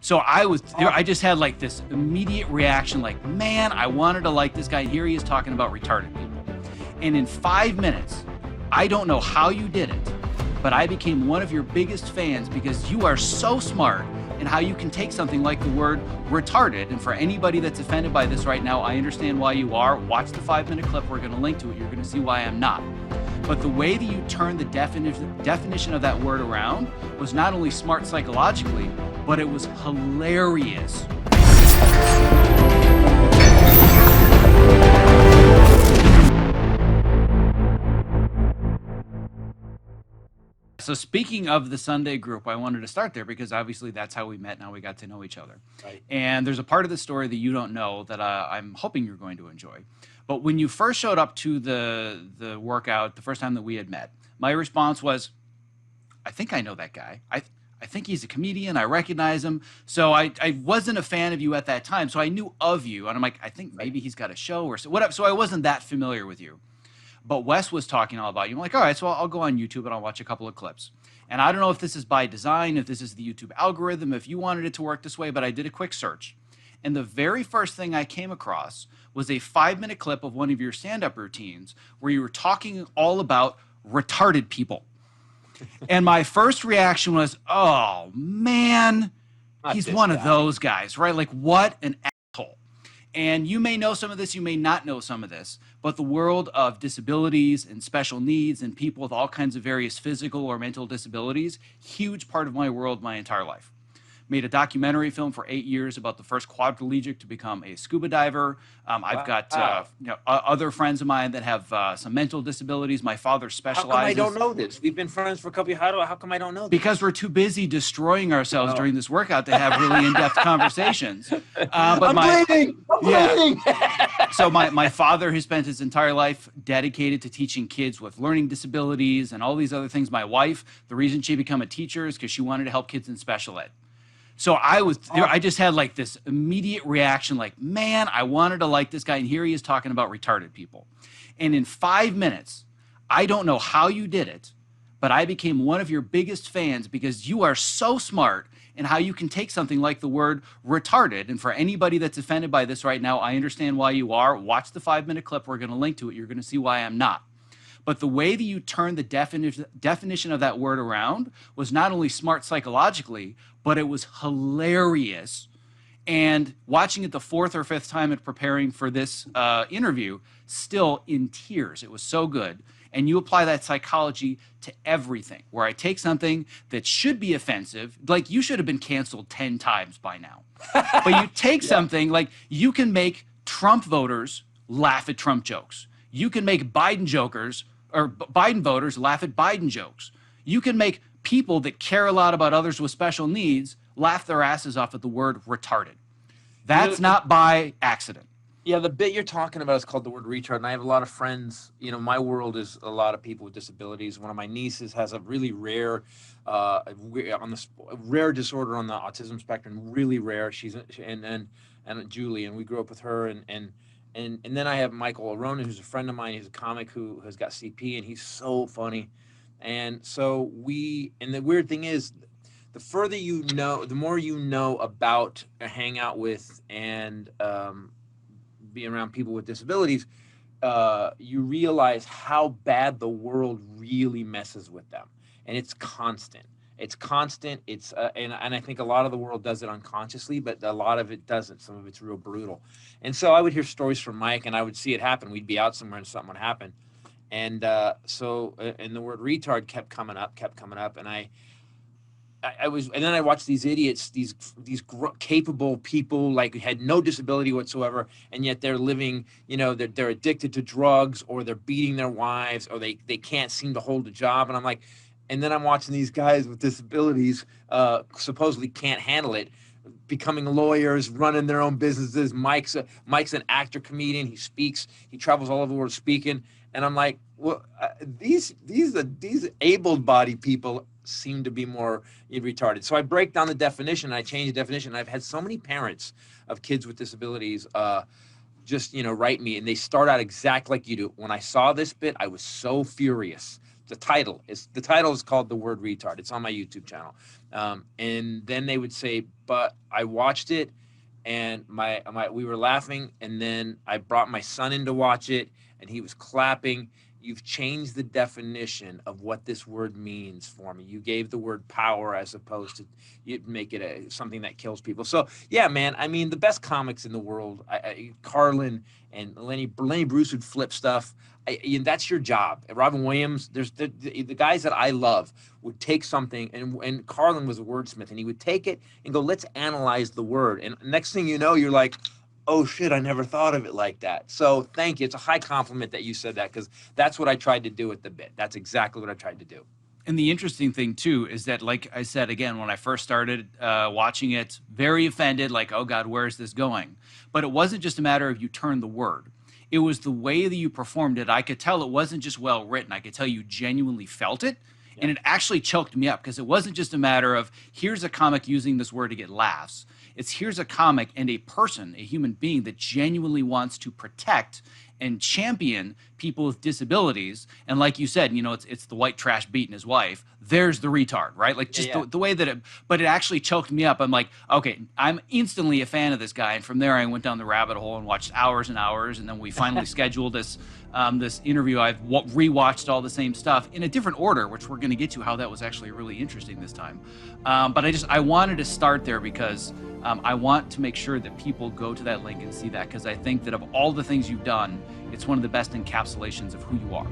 So I just had like this immediate reaction, like, man, I wanted to like this guy. Here he is talking about retarded people. And in 5 minutes, I don't know how you did it, but I became one of your biggest fans because you are so smart in how you can take something like the word retarded. And for anybody that's offended by this right now, I understand why you are. Watch the 5-minute clip. We're going to link to it. You're going to see why I'm not. But the way that you turned the definition of that word around was not only smart psychologically, but it was hilarious. So speaking of the Sunday group, I wanted to start there because obviously that's how we met. Now we got to know each other. Right. And there's a part of the story that you don't know that I'm hoping you're going to enjoy. But when you first showed up to the workout, the first time that we had met, my response was, I think I know that guy. I think he's a comedian. I recognize him. So I wasn't a fan of you at that time. So I knew of you. And I'm like, I think maybe he's got a show or so, whatever. So I wasn't that familiar with you. But Wes was talking all about you. I'm like, all right, so I'll go on YouTube and I'll watch a couple of clips. And I don't know if this is by design, if this is the YouTube algorithm, if you wanted it to work this way, but I did a quick search. And the very first thing I came across was a 5-minute clip of one of your stand-up routines where you were talking all about retarded people. And my first reaction was, oh, man, he's one of those guys, right? Like, what an asshole. And you may know some of this, you may not know some of this, but the world of disabilities and special needs and people with all kinds of various physical or mental disabilities, huge part of my world my entire life. Made a documentary film for 8 years about the first quadriplegic to become a scuba diver. I've got other friends of mine that have some mental disabilities. My father specializes. How come I don't know this? We've been friends for a couple of years. How come I don't know this? Because we're too busy destroying ourselves during this workout to have really in-depth conversations. I'm bleeding. So my father, who spent his entire life dedicated to teaching kids with learning disabilities and all these other things. My wife, the reason she became a teacher is because she wanted to help kids in special ed. So I just had like this immediate reaction, like, man, I wanted to like this guy. And here he is talking about retarded people. And in 5 minutes, I don't know how you did it, but I became one of your biggest fans because you are so smart in how you can take something like the word retarded. And for anybody that's offended by this right now, I understand why you are. Watch the 5-minute clip. We're going to link to it. You're going to see why I'm not. But the way that you turned the definition of that word around was not only smart psychologically, but it was hilarious. And watching it the 4th or 5th time and preparing for this interview, still in tears. It was so good. And you apply that psychology to everything, where I take something that should be offensive, like you should have been canceled 10 times by now. But you take something like you can make Trump voters laugh at Trump jokes. You can make Biden voters laugh at Biden jokes. You can make people that care a lot about others with special needs laugh their asses off at the word retarded. That's not by accident. Yeah, the bit you're talking about is called the word retard, and I have a lot of friends. You know, my world is a lot of people with disabilities. One of my nieces has a really rare, rare disorder on the autism spectrum, really rare. And Julie, and we grew up with her, and then I have Michael Arona, who's a friend of mine. He's a comic who has got CP, and he's so funny. And so and the weird thing is, the further you know, the more you know about hang out with and be around people with disabilities, you realize how bad the world really messes with them. And it's constant. It's constant. And I think a lot of the world does it unconsciously, but a lot of it doesn't. Some of it's real brutal. And so I would hear stories from Mike, and I would see it happen. We'd be out somewhere and something would happen. And and the word retard kept coming up, and and then I watched these idiots, these capable people, like had no disability whatsoever, and yet they're living, you know, they're addicted to drugs, or they're beating their wives, or they can't seem to hold a job. And I'm like, and then I'm watching these guys with disabilities, supposedly can't handle it, becoming lawyers, running their own businesses. Mike's an actor, comedian. He speaks. He travels all over the world speaking. And I'm like, well, these able-bodied people seem to be more retarded. So I break down the definition. I change the definition. I've had so many parents of kids with disabilities just, write me, and they start out exactly like you do. When I saw this bit, I was so furious the title is called The Word Retard. It's on my YouTube channel. And then they would say, but I watched it and we were laughing, and then I brought my son in to watch it and he was clapping. You've changed the definition of what this word means for me. You gave the word power as opposed to you make it something that kills people. So yeah, man, I mean, the best comics in the world, Carlin and Lenny Bruce would flip stuff. That's your job. Robin Williams, there's the guys that I love would take something, and Carlin was a wordsmith, and he would take it and go, let's analyze the word. And next thing you know, you're like, oh shit, I never thought of it like that. So thank you. It's a high compliment that you said that, because that's what I tried to do with the bit. That's exactly what I tried to do. And the interesting thing too is that, like I said, again, when I first started watching it, very offended, like, oh God, where is this going? But it wasn't just a matter of you turned the word. It was the way that you performed it. I could tell it wasn't just well written. I could tell you genuinely felt it. Yeah. And it actually choked me up, because it wasn't just a matter of here's a comic using this word to get laughs. It's here's a comic and a person, a human being that genuinely wants to protect and champion people with disabilities. And like you said, you know, it's the white trash beating his wife. There's the retard, right? Like just the way that but it actually choked me up. I'm like, okay, I'm instantly a fan of this guy. And from there, I went down the rabbit hole and watched hours and hours. And then we finally scheduled this this interview. I've rewatched all the same stuff in a different order, which we're going to get to how that was actually really interesting this time. But I wanted to start there because I want to make sure that people go to that link and see that, because I think that of all the things you've done, it's one of the best encapsulations of who you are.